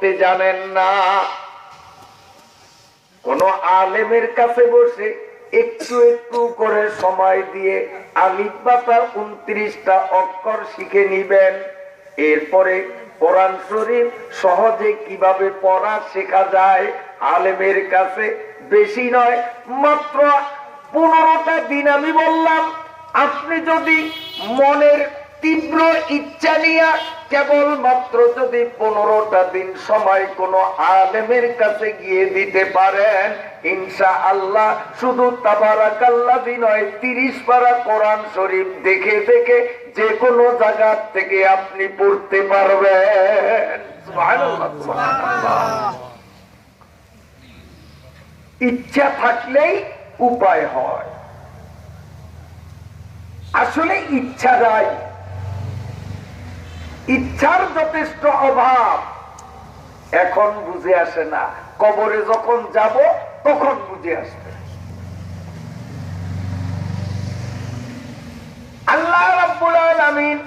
করতে জানেন না। কোন আলেমের কাছে বসে একটু একটু করে সময় দিয়ে আলিফ বাতা 29টা অক্ষর শিখে নিবেন। এরপরে কোরআন শরীফ সহজে কিভাবে পড়া শেখা যায় আলেমের কাছে বেশি নয়, মাত্র 15টা দিন আমি বললাম। আপনি যদি মনের তীব্র ইচ্ছা নিয়ে কেবলমাত্র যদি 15টা দিন সময় কোন আলেমের কাছে গিয়ে দিতে পারেন, ইনশাআল্লাহ শুধু তাবারাকাল্লাযী নয় 30 পারা কোরআন শরীফ দেখে দেখে যে কোনো জায়গা থেকে আপনি পড়তে পারবেন। সুবহানাল্লাহ, সুবহানাল্লাহ। ইচ্ছা থাকলেই উপায় হয়। আসলে ইচ্ছা নাই, ইচ্ছার যথেষ্ট অভাব। এখন বুঝে আসে না, কবরে যখন যাব তখন বুঝে আসবে। আল্লাহ রাব্বুল আলামিন